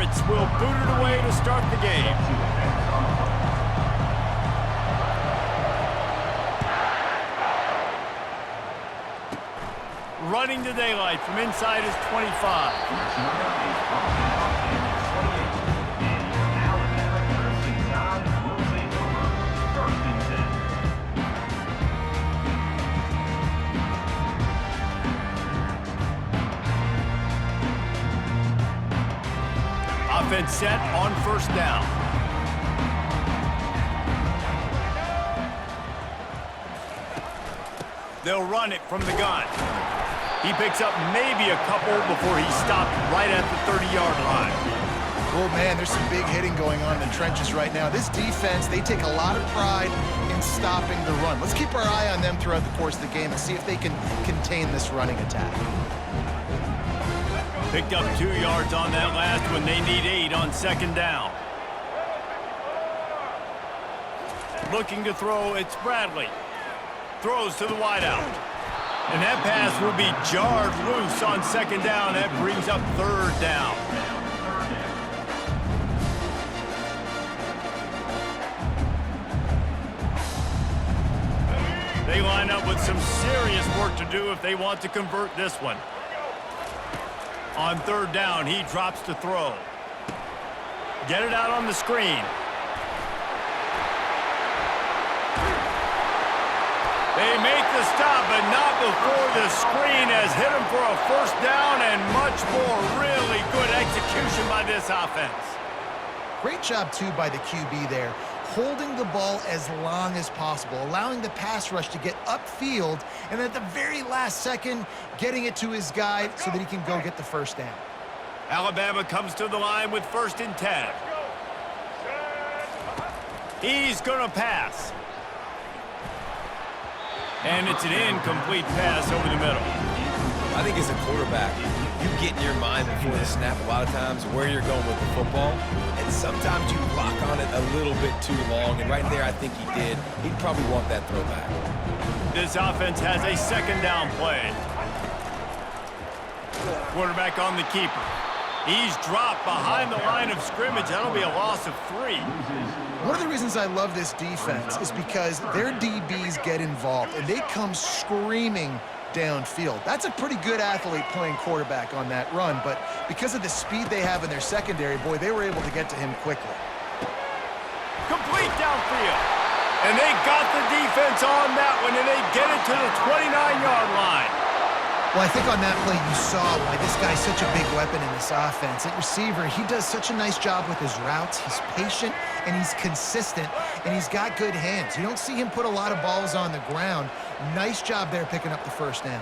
Pirates will boot it away to start the game. Running to daylight from inside his 25. Offense set on first down. They'll run it from the gun. He picks up maybe a couple before he stopped right at the 30-yard line. Oh, man, there's some big hitting going on in the trenches right now. This defense, they take a lot of pride in stopping the run. Let's keep our eye on them throughout the course of the game and see if they can contain this running attack. Picked up 2 yards on that last one. They need 8 on second down. Looking to throw, it's Bradley. Throws to the wideout. And that pass will be jarred loose on second down. That brings up third down. They line up with some serious work to do if they want to convert this one. On third down, he drops to throw. Get it out on the screen. They make the stop, but not before the screen has hit him for a first down and much more. Really good execution by this offense. Great job, too, by the QB there, holding the ball as long as possible, allowing the pass rush to get upfield, and at the very last second, getting it to his guy so that he can go get the first down. Alabama comes to the line with 1st and 10. He's going to pass. And it's an incomplete pass over the middle. I think as a quarterback, you get in your mind before the snap a lot of times where you're going with the football, and sometimes you lock on it a little bit too long, and right there I think he did. He'd probably want that throwback. This offense has a second down play. Quarterback on the keeper. He's dropped behind the line of scrimmage. That'll be a loss of 3. One of the reasons I love this defense is because their DBs get involved, and they come screaming downfield. That's a pretty good athlete playing quarterback on that run, but because of the speed they have in their secondary, boy, they were able to get to him quickly. Complete downfield. And they got the defense on that one, and they get it to the 29-yard line. Well, I think on that play you saw why this guy's such a big weapon in this offense. At receiver, he does such a nice job with his routes. He's patient, and he's consistent, and he's got good hands. You don't see him put a lot of balls on the ground. Nice job there picking up the first down.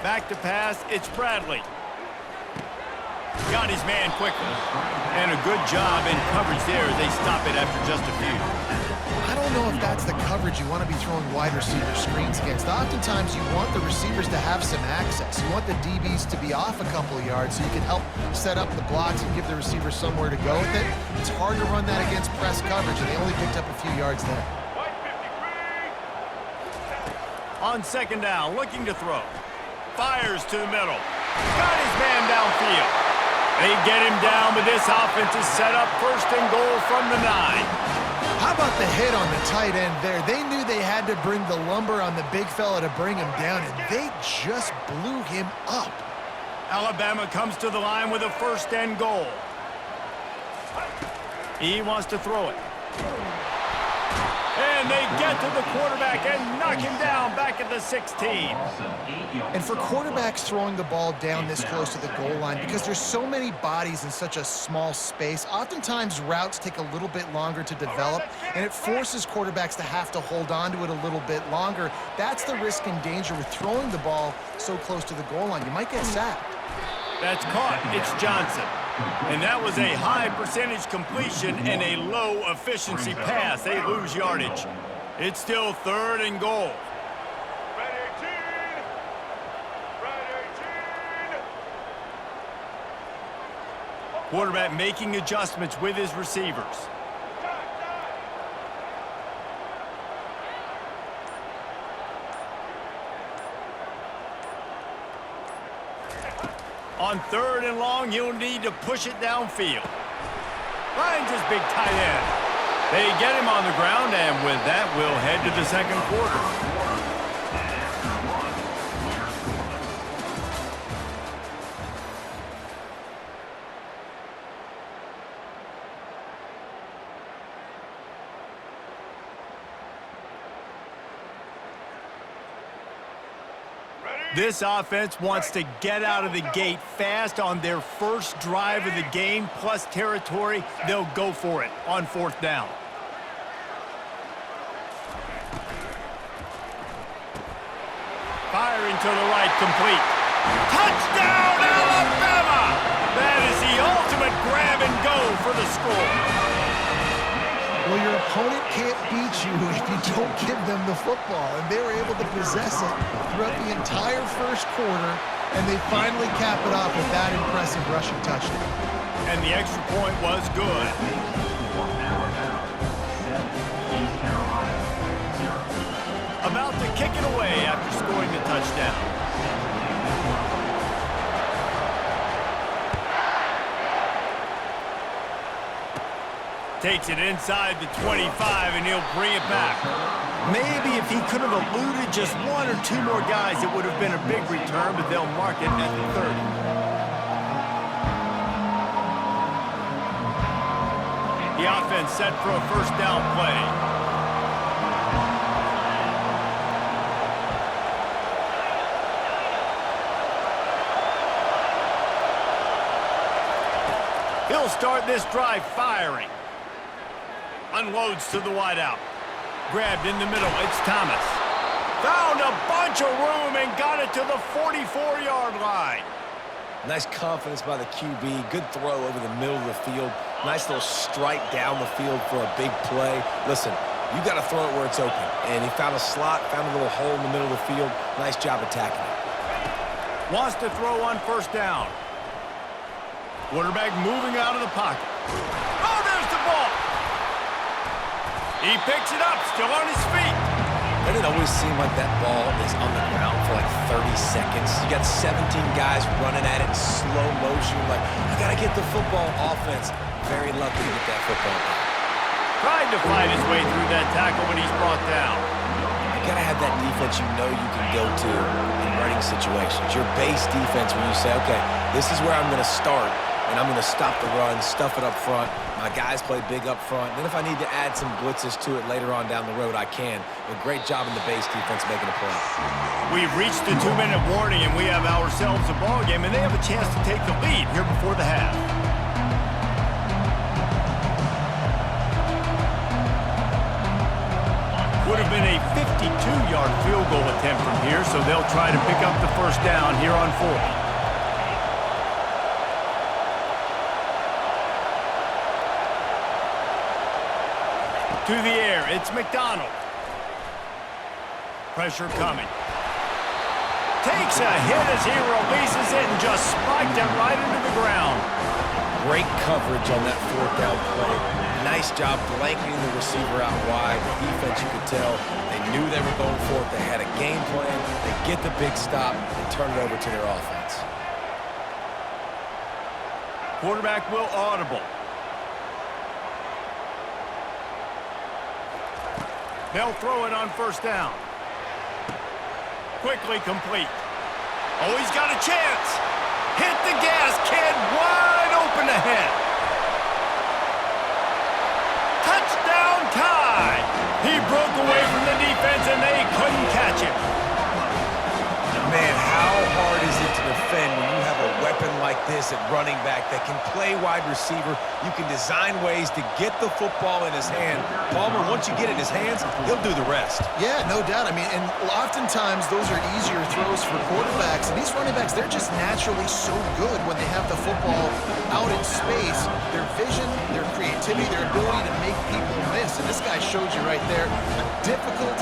Back to pass, it's Bradley. Got his man quickly. And a good job in coverage there as they stop it after just a few. I don't know if that's the coverage you want to be throwing wide receiver screens against. Oftentimes you want the receivers to have some access. You want the DBs to be off a couple of yards so you can help set up the blocks and give the receiver somewhere to go with it. It's hard to run that against press coverage, and they only picked up a few yards there. On second down, looking to throw. Fires to the middle. Got his man downfield. They get him down, but this offense is set up 1st and goal from the 9. How about the hit on the tight end there? They knew they had to bring the lumber on the big fella to bring him down, and they just blew him up. Alabama comes to the line with a 1st and goal. He wants to throw it. And they get to the quarterback and knock him down back at the 16. And for quarterbacks throwing the ball down this close to the goal line, because there's so many bodies in such a small space, oftentimes routes take a little bit longer to develop, and it forces quarterbacks to have to hold on to it a little bit longer. That's the risk and danger with throwing the ball so close to the goal line. You might get sacked. That's caught. It's Johnson. And that was a high percentage completion and a low efficiency pass. They lose yardage. It's still 3rd and goal. Quarterback making adjustments with his receivers. On 3rd and long, he'll need to push it downfield. Finds his big tight end. They get him on the ground, and with that, we'll head to the second quarter. This offense wants to get out of the gate fast on their first drive of the game, plus territory. They'll go for it on 4th down. Firing to the right, complete. Touchdown, Alabama! That is the ultimate grab and go for the score. Well, your opponent can't beat you if you don't give them the football, and they were able to possess it throughout the entire first quarter, and they finally cap it off with that impressive rushing touchdown. And the extra point was good. About to kick it away after scoring the touchdown. Takes it inside the 25, and he'll bring it back. Maybe if he could have eluded just 1 or 2 more guys, it would have been a big return, but they'll mark it at the 30. The offense set for a first down play. He'll start this drive firing. Unloads to the wideout. Grabbed in the middle. It's Thomas. Found a bunch of room and got it to the 44-yard line. Nice confidence by the QB. Good throw over the middle of the field. Nice little strike down the field for a big play. Listen, you got to throw it where it's open. And he found a slot, found a little hole in the middle of the field. Nice job attacking it. Wants to throw on first down. Quarterback moving out of the pocket. Oh, there's the ball. He picks it up, still on his feet. Doesn't it always seem like that ball is on the ground for like 30 seconds? You got 17 guys running at it in slow motion. Like, I got to get the football. Offense, very lucky to get that football back. Tried to fight his way through that tackle, but he's brought down. You got to have that defense you know you can go to in running situations. Your base defense when you say, okay, this is where I'm going to start. And I'm going to stop the run, stuff it up front. My guys play big up front. Then if I need to add some blitzes to it later on down the road, I can. But great job in the base defense making a play. We've reached the 2-minute warning, and we have ourselves a ball game, and they have a chance to take the lead here before the half. Would have been a 52-yard field goal attempt from here, so they'll try to pick up the first down here on 4th. To the air, it's McDonald. Pressure coming. Takes a hit as he releases it and just spiked it right into the ground. Great coverage on that 4th down play. Nice job blanketing the receiver out wide. The defense, you could tell, they knew they were going for it. They had a game plan. They get the big stop and turn it over to their offense. Quarterback will audible. They'll throw it on first down. Quickly complete. Oh, he's got a chance. Hit the gas, kid. Wide open ahead. Touchdown tie. He broke away from the defense and they couldn't catch him. Man, how hard is it to defend when you have a weapon like this at running back that can play wide receiver? You can design ways to get the football in his hand. Palmer, once you get it in his hands, he'll do the rest. Yeah, no doubt. I mean, and oftentimes those are easier throws for quarterbacks. And these running backs, they're just naturally so good when they have the football out in space. Their vision, their creativity, their ability to make people miss. And this guy showed you right there, a difficult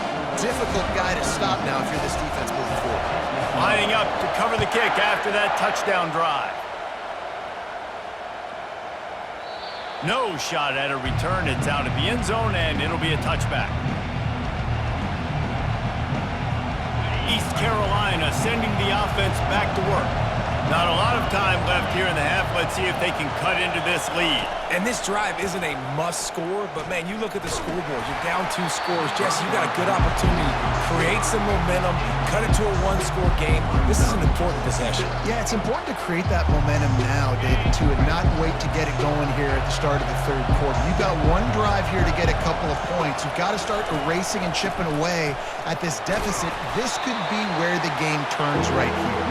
guy to stop now if you're this defense moving forward. Lining up to cover the kick after that touchdown drive. No shot at a return. It's out of the end zone, and it'll be a touchback. East Carolina sending the offense back to work. Not a lot of time left here in the half. Let's see if they can cut into this lead. And this drive isn't a must score, but man, you look at the scoreboard. You're down 2 scores. Jesse, you got a good opportunity. Create some momentum. Cut it to a 1-score game. This is an important possession. Yeah, it's important to create that momentum now, David, too, and not wait to get it going here at the start of the third quarter. You've got one drive here to get a couple of points. You've got to start erasing and chipping away at this deficit. This could be where the game turns right here.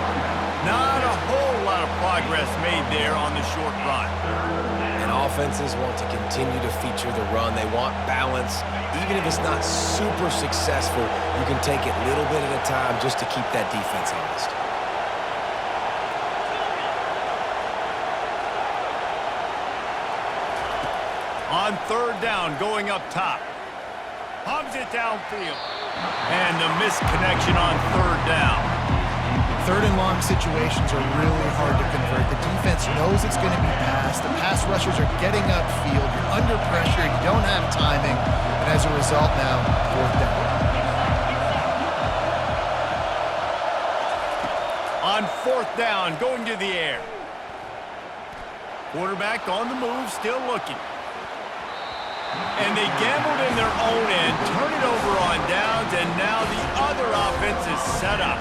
Not a whole lot of progress made there on the short run. And offenses want to continue to feature the run. They want balance. Even if it's not super successful, you can take it little bit at a time just to keep that defense honest. On third down, going up top. Pumps it downfield. And the misconnection on third down. Third and long situations are really hard to convert. The defense knows it's going to be passed. The pass rushers are getting upfield. You're under pressure. You don't have timing. And as a result now, fourth down. On fourth down, going to the air. Quarterback on the move, still looking. And they gambled in their own end, turn it over on downs, and now the other offense is set up.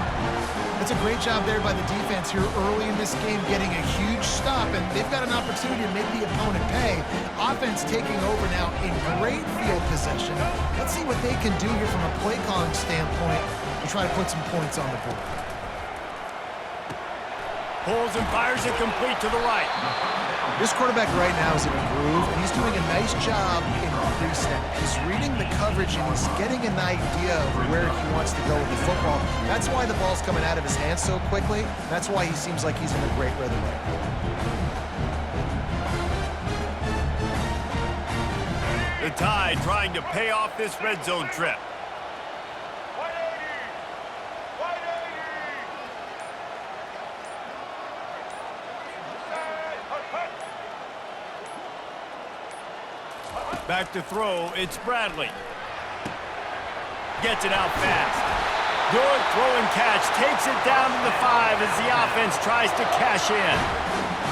It's a great job there by the defense here early in this game, getting a huge stop, and they've got an opportunity to make the opponent pay. Offense taking over now in great field possession. Let's see what they can do here from a play calling standpoint to try to put some points on the board. Pulls and fires it complete to the right. This quarterback right now is in a groove, and he's doing a nice job in pre-snap. He's reading the coverage, and he's getting an idea of where he wants to go with the football. That's why the ball's coming out of his hands so quickly. That's why he seems like he's in a great rhythm right now. The Tide trying to pay off this red zone trip. Back to throw, it's Bradley. Gets it out fast. Good throw and catch, takes it down to the 5 as the offense tries to cash in.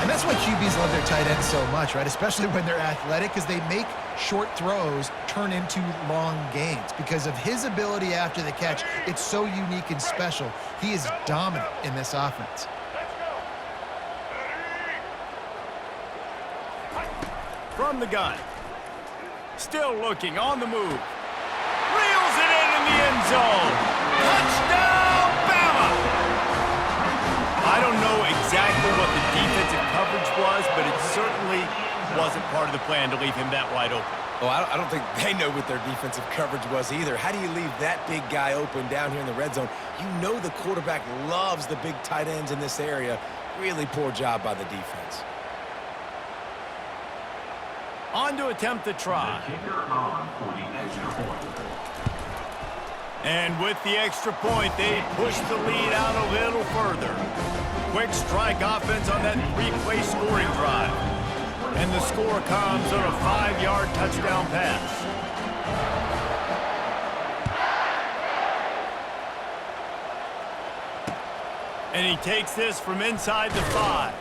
And that's why QBs love their tight ends so much, right? Especially when they're athletic, because they make short throws turn into long gains. Because of his ability after the catch, it's so unique and special. He is dominant in this offense. From the gun. Still looking, on the move. Reels it in the end zone. Touchdown, Bama! I don't know exactly what the defensive coverage was, but it certainly wasn't part of the plan to leave him that wide open. Well, I don't think they know what their defensive coverage was either. How do you leave that big guy open down here in the red zone? You know the quarterback loves the big tight ends in this area. Really poor job by the defense. On to attempt the try. And with the extra point, they push the lead out a little further. Quick strike offense on that 3-play scoring drive. And the score comes on a 5-yard touchdown pass. And he takes this from inside the 5.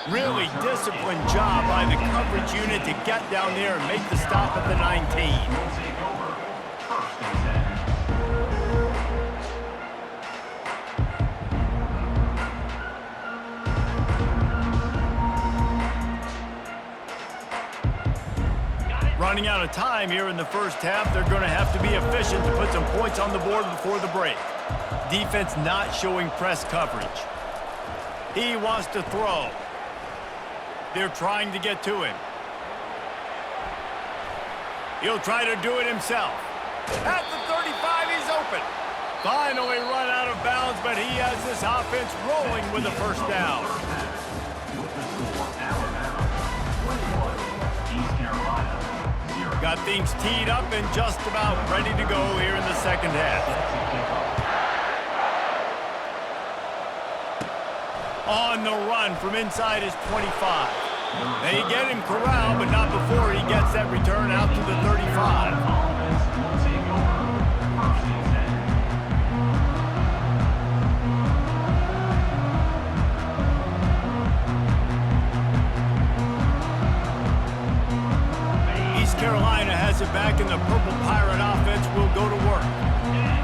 Really disciplined job by the coverage unit to get down there and make the stop at the 19. Running out of time here in the first half, they're going to have to be efficient to put some points on the board before the break. Defense not showing press coverage. He wants to throw. They're trying to get to him. He'll try to do it himself. At the 35, he's open. Finally run out of bounds, but he has this offense rolling with a first down. Got things teed up and just about ready to go here in the second half. On the run from inside his 25. They get him corralled, but not before he gets that return out to the 35. Carolina has it back, and the Purple Pirate offense will go to work.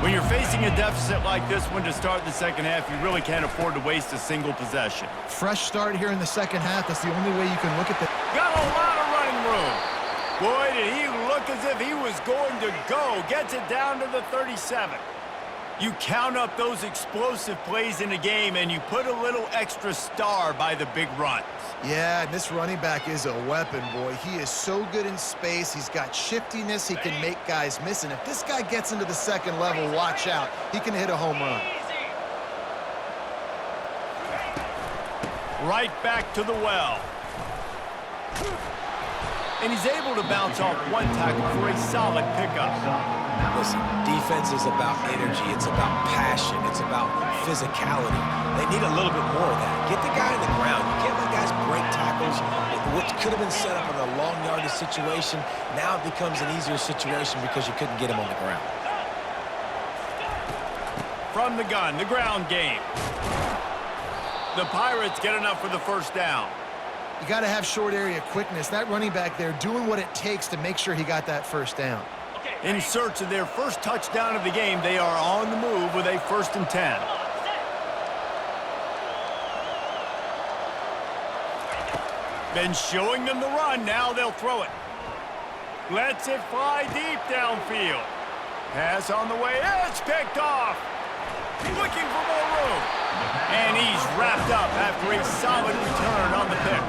When you're facing a deficit like this one to start the second half, you really can't afford to waste a single possession. Fresh start here in the second half. That's the only way you can look at the... Got a lot of running room. Boy, did he look as if he was going to go. Gets it down to the 37. You count up those explosive plays in the game, and you put a little extra star by the big runs. Yeah, and this running back is a weapon, boy. He is so good in space. He's got shiftiness. He can make guys miss. And if this guy gets into the second level, watch out. He can hit a home run. Right back to the well. And he's able to bounce off one tackle for a solid pickup. Listen, defense is about energy. It's about passion. It's about physicality. They need a little bit more of that. Get the guy on the ground. You can't let guys break tackles. What could have been set up in a long yardage situation, now it becomes an easier situation because you couldn't get him on the ground. From the gun, the ground game. The Pirates get enough for the first down. You got to have short area quickness. That running back there doing what it takes to make sure he got that first down. In search of their first touchdown of the game, they are on the move with a 1st and 10. Been showing them the run, now they'll throw it. Lets it fly deep downfield. Pass on the way, it's picked off. Looking for more room. And he's wrapped up after a solid return on the pick.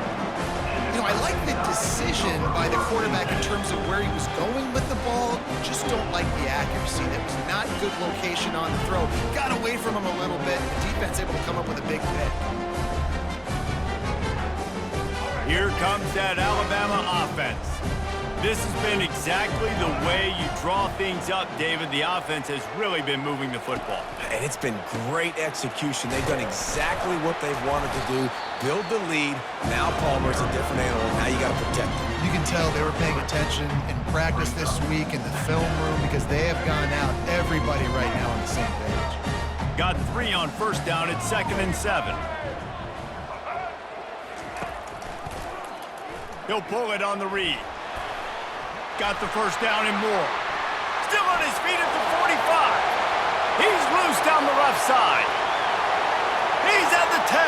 You know, I like the decision by the quarterback in terms of where he was going with the ball. Just don't like the accuracy. That was not good location on the throw. Got away from him a little bit. The defense able to come up with a big pick. Here comes that Alabama offense. This has been exactly the way you draw things up, David. The offense has really been moving the football. And it's been great execution. They've done exactly what they've wanted to do. Build the lead. Now Palmer's a different animal. Now you got to protect him. You can tell they were paying attention in practice this week in the film room because they have gone out, everybody right now on the same page. Got 3 on first down at 2nd and 7. He'll pull it on the read. Got the first down and more. Still on his feet at the 45. He's loose down the left side. He's at the 10.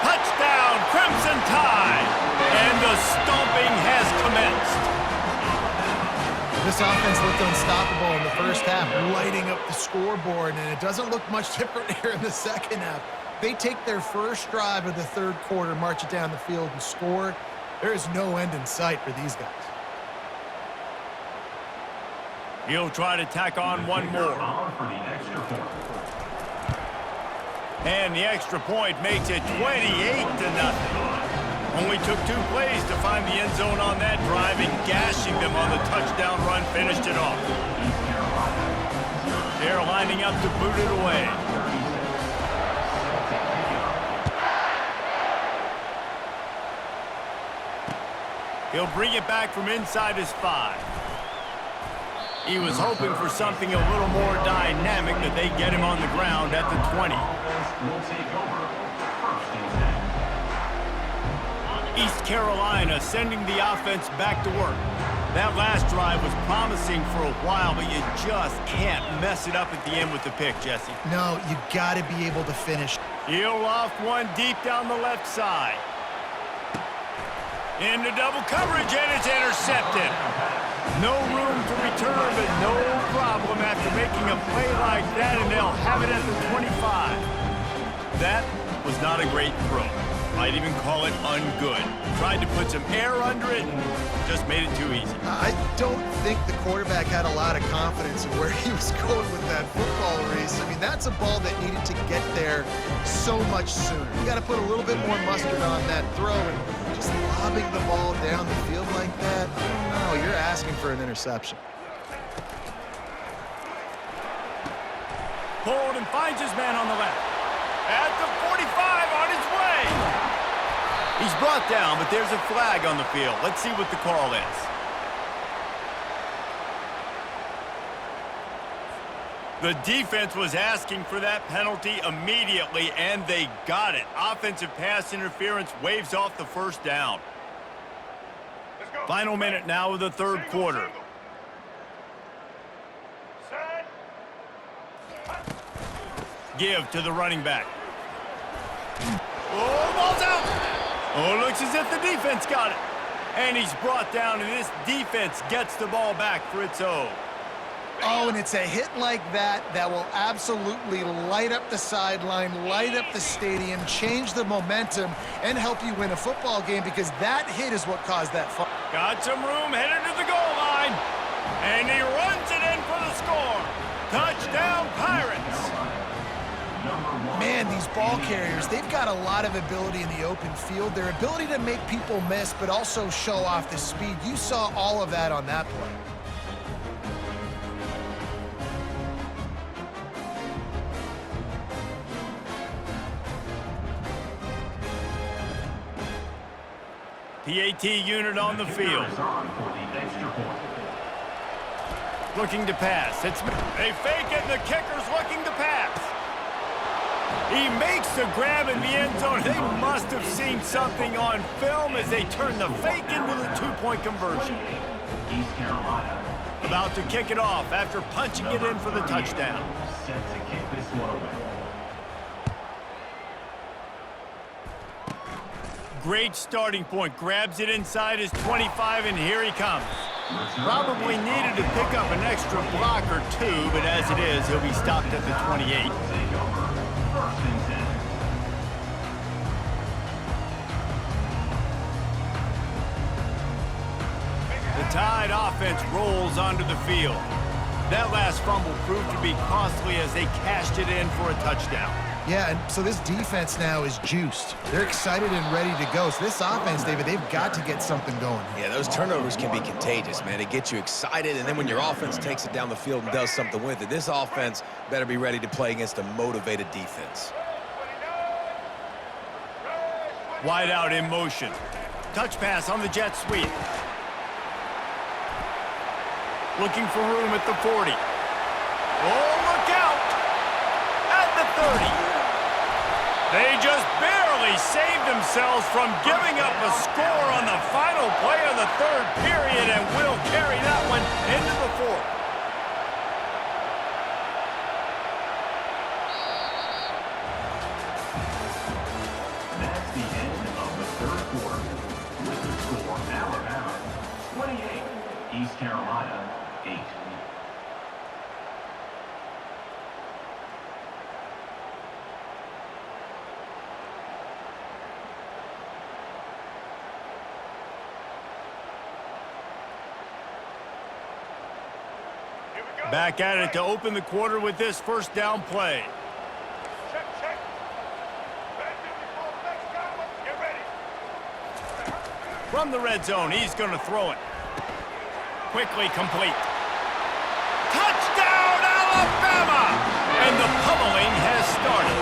Touchdown, Crimson Tide. And the stomping has commenced. This offense looked unstoppable in the first half, lighting up the scoreboard, and it doesn't look much different here in the second half. They take their first drive of the third quarter, march it down the field, and score. There is no end in sight for these guys. He'll try to tack on one more. And the extra point makes it 28-0. Only took 2 plays to find the end zone on that drive, and gashing them on the touchdown run finished it off. They're lining up to boot it away. He'll bring it back from inside his 5. He was hoping for something a little more dynamic, but they get him on the ground at the 20. East Carolina sending the offense back to work. That last drive was promising for a while, but you just can't mess it up at the end with the pick, Jesse. No, you got to be able to finish. He'll loft one deep down the left side. Into double coverage, and it's intercepted. No room to return, but no problem after making a play like that, and they'll have it at the 25. That was not a great throw. Might even call it ungood. Tried to put some air under it and just made it too easy. I don't think the quarterback had a lot of confidence in where he was going with that football, Reese. I mean, that's a ball that needed to get there so much sooner. You got to put a little bit more mustard on that throw, and just lobbing the ball down the field like that, no, you're asking for an interception. Pulled and finds his man on the left. At the 45, on his way. He's brought down, but there's a flag on the field. Let's see what the call is. The defense was asking for that penalty immediately, and they got it. Offensive pass interference waves off the first down. Final minute now of the third quarter. Give to the running back. Oh, ball's out. Oh, looks as if the defense got it. And he's brought down, and this defense gets the ball back for its own. Oh, and it's a hit like that that will absolutely light up the sideline, light up the stadium, change the momentum, and help you win a football game, because that hit is what caused that fall. Got some room, headed to the goal line. And he runs it in for the score. Touchdown, Pirates. Man, these ball carriers, they've got a lot of ability in the open field. Their ability to make people miss, but also show off the speed. You saw all of that on that play. PAT unit on the field. Looking to pass. They fake it, and the kicker's looking to pass. He makes the grab in the end zone. They must have seen something on film as they turn the fake into the two-point conversion. About to kick it off after punching it in for the touchdown. Set to kick this one away. Great starting point. Grabs it inside his 25, and here he comes. Probably needed to pick up an extra block or two, but as it is, he'll be stopped at the 28. First and 10. The Tide offense rolls onto the field. That last fumble proved to be costly as they cashed it in for a touchdown. Yeah, and so this defense now is juiced. They're excited and ready to go. So this offense, David, they've got to get something going. Yeah, those turnovers can be contagious, man. It gets you excited, and then when your offense takes it down the field and does something with it, this offense better be ready to play against a motivated defense. Wide out in motion. Touch pass on the jet sweep. Looking for room at the 40. Oh, look out! At the 30. They just barely saved themselves from giving up a score on the final play of the third period, and will carry that one into the fourth. That's the end of the third quarter. With the score, Alabama 28, East Carolina 8. Back at it to open the quarter with this first down play. From the red zone, he's going to throw it. Quickly complete. Touchdown, Alabama! And the pummeling has started.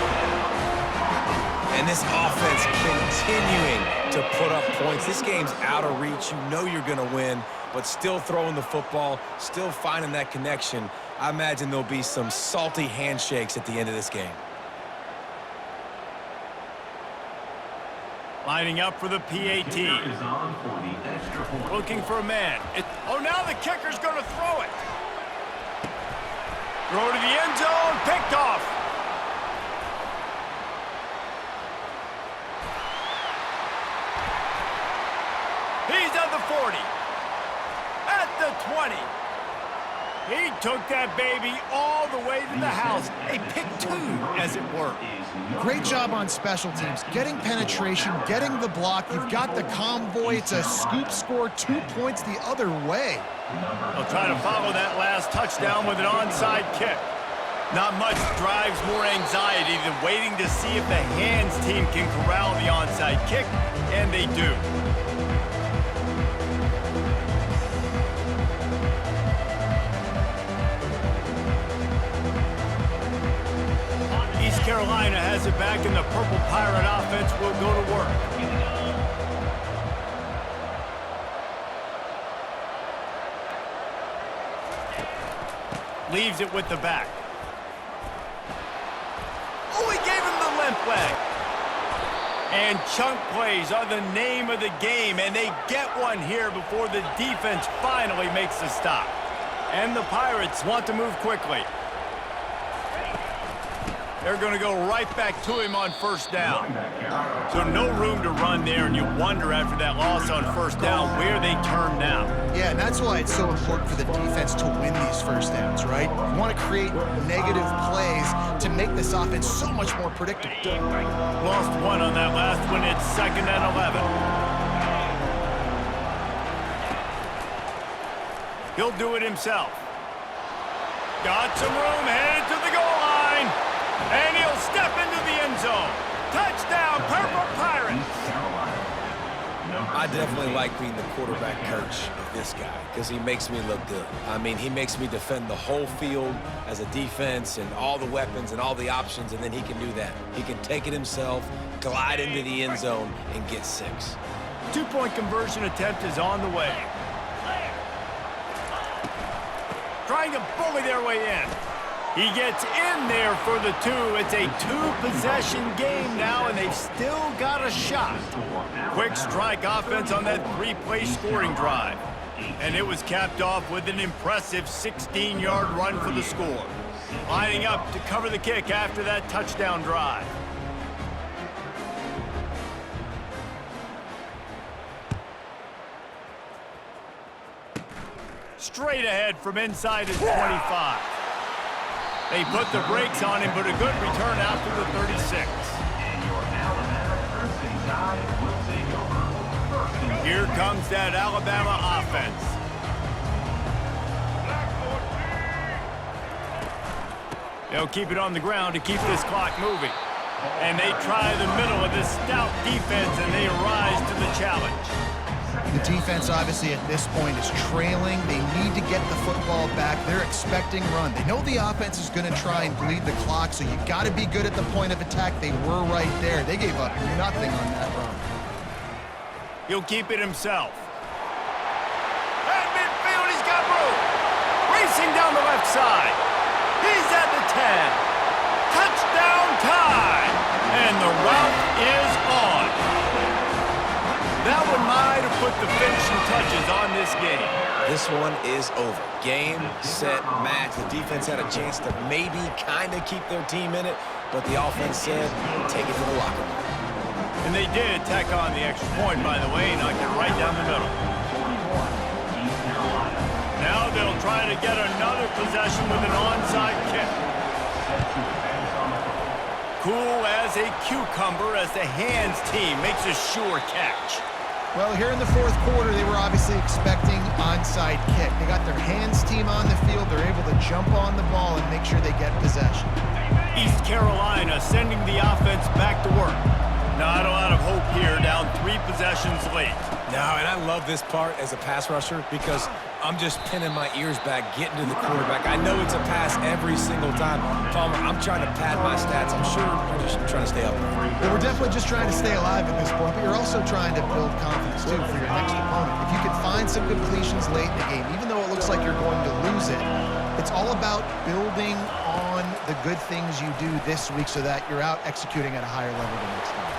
And this offense continuing to put up points. This game's out of reach. You know you're going to win, but still throwing the football, still finding that connection. I imagine there'll be some salty handshakes at the end of this game. Lining up for the PAT. Kicker is on for the extra point. Looking for a man. Oh, now the kicker's going to throw it. Throw to the end zone. Picked off. He's at the 40. At the 20. He took that baby all the way to the house. A pick two, as it were. Great job on special teams. Getting penetration, getting the block. You've got the convoy. It's a scoop score, 2 points the other way. They'll try to follow that last touchdown with an onside kick. Not much drives more anxiety than waiting to see if the hands team can corral the onside kick, and they do. East Carolina has it back, and the Purple Pirate offense will go to work. Leaves it with the back. Oh, he gave him the limp leg. And chunk plays are the name of the game, and they get one here before the defense finally makes the stop. And the Pirates want to move quickly. They're going to go right back to him on first down. So no room to run there, and you wonder after that loss on first down where they turn now. Yeah, and that's why it's so important for the defense to win these first downs, right? You want to create negative plays to make this offense so much more predictable. Lost one on that last one. It's 2nd and 11. He'll do it himself. Got some room, headed to the goal line. And he'll step into the end zone. Touchdown, Purple Pirates. I definitely like being the quarterback coach of this guy because he makes me look good. I mean, he makes me defend the whole field as a defense and all the weapons and all the options, and then he can do that. He can take it himself, glide into the end zone, and get 6. Two-point conversion attempt is on the way. Trying to bully their way in. He gets in there for the 2. It's a 2-possession game now, and they've still got a shot. Quick strike offense on that 3-play scoring drive. And it was capped off with an impressive 16-yard run for the score. Lining up to cover the kick after that touchdown drive. Straight ahead from inside his 25. They put the brakes on him, but a good return out to the 36. And your Alabama first and side will take over. Here comes that Alabama offense. They'll keep it on the ground to keep this clock moving. And they try the middle of this stout defense, and they rise to the challenge. The defense, obviously, at this point is trailing. They need to get the football back. They're expecting run. They know the offense is going to try and bleed the clock, so you got to be good at the point of attack. They were right there. They gave up nothing on that run. He'll keep it himself. At midfield, he's got room. Racing down the left side. He's at the 10. Touchdown time. And the route is on. That one might have put the finishing touches on this game. This one is over. Game, set, match. The defense had a chance to maybe kind of keep their team in it, but the offense said, take it to the locker room. And they did tack on the extra point, by the way, knocked it right down the middle. Now they'll try to get another possession with an onside kick. Cool as a cucumber as the hands team makes a sure catch. Well, here in the fourth quarter, they were obviously expecting onside kick. They got their hands team on the field. They're able to jump on the ball and make sure they get possession. East Carolina sending the offense back to work. Not a lot of hope here, down 3 possessions late. No, and I love this part as a pass rusher because I'm just pinning my ears back, getting to the quarterback. I know it's a pass every single time. Palmer, I'm trying to pad my stats. I'm sure you're just trying to stay up there. Well, we're definitely just trying to stay alive at this point, but you're also trying to build confidence, too, for your next opponent. If you can find some completions late in the game, even though it looks like you're going to lose it, it's all about building on the good things you do this week so that you're out executing at a higher level the next time.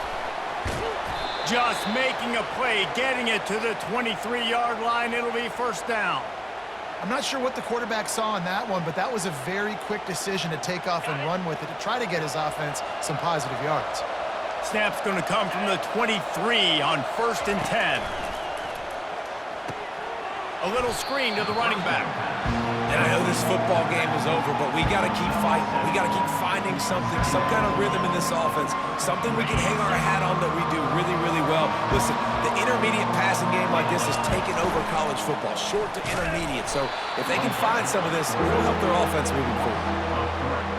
Just making a play, getting it to the 23-yard line. It'll be first down. I'm not sure what the quarterback saw in that one, but that was a very quick decision to take off and run with it to try to get his offense some positive yards. Snap's going to come from the 23 on 1st and 10. A little screen to the running back. And I know this football game is over, but we got to keep fighting. We got to keep finding something, some kind of rhythm in this offense, something we can hang our hat on that we do really, really well. Listen, the intermediate passing game like this is taking over college football, short to intermediate. So if they can find some of this, it'll help their offense moving forward.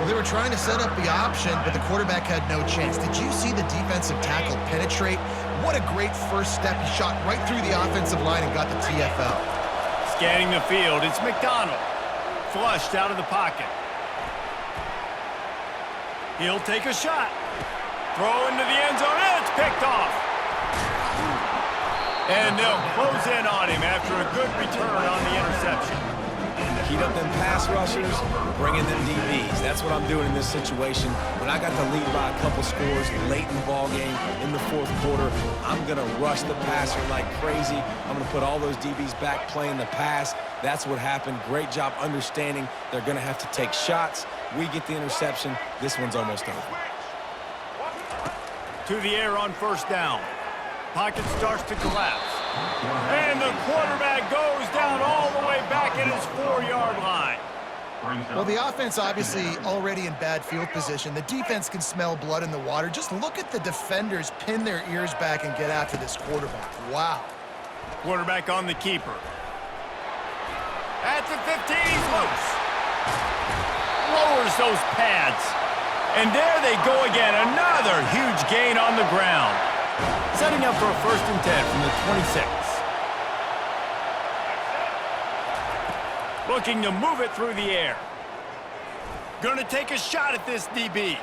Well, they were trying to set up the option, but the quarterback had no chance. Did you see the defensive tackle penetrate? What a great first step. He shot right through the offensive line and got the TFL. Scanning the field, it's McDonald. Flushed out of the pocket. He'll take a shot. Throw into the end zone, and it's picked off. And they'll close in on him after a good return on the interception. Heat up them pass rushers, bring in them DBs. That's what I'm doing in this situation. When I got the lead by a couple scores late in the ball game in the fourth quarter, I'm going to rush the passer like crazy. I'm going to put all those DBs back playing the pass. That's what happened. Great job understanding they're going to have to take shots. We get the interception. This one's almost over. To the air on first down. Pocket starts to collapse. And the quarterback goes down all the way back at his 4-yard line. Well, the offense obviously already in bad field position. The defense can smell blood in the water. Just look at the defenders pin their ears back and get after this quarterback. Wow. Quarterback on the keeper. At the 15, he's loose. Lowers those pads. And there they go again. Another huge gain on the ground. Setting up for a 1st and 10 from the 26. Looking to move it through the air. Gonna take a shot at this DB.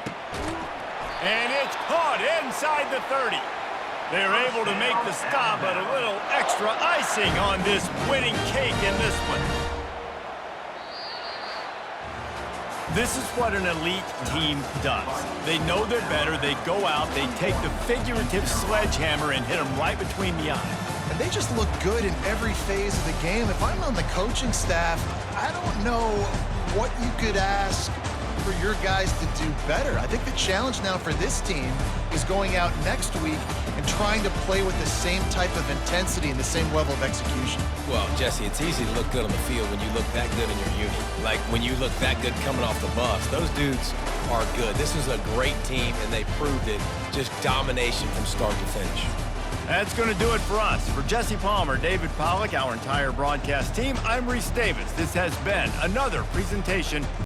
And it's caught inside the 30. They're able to make the stop, but a little extra icing on this winning cake in this one. This is what an elite team does. They know they're better. They go out, they take the figurative sledgehammer and hit them right between the eyes. And they just look good in every phase of the game. If I'm on the coaching staff, I don't know what you could ask for your guys to do better. I think the challenge now for this team is going out next week and trying to play with the same type of intensity and the same level of execution. Well, Jesse, it's easy to look good on the field when you look that good in your unit. Like when you look that good coming off the bus. Those dudes are good. This is a great team, and they proved it. Just domination from start to finish. That's going to do it for us. For Jesse Palmer, David Pollack, our entire broadcast team, I'm Reese Davis. This has been another presentation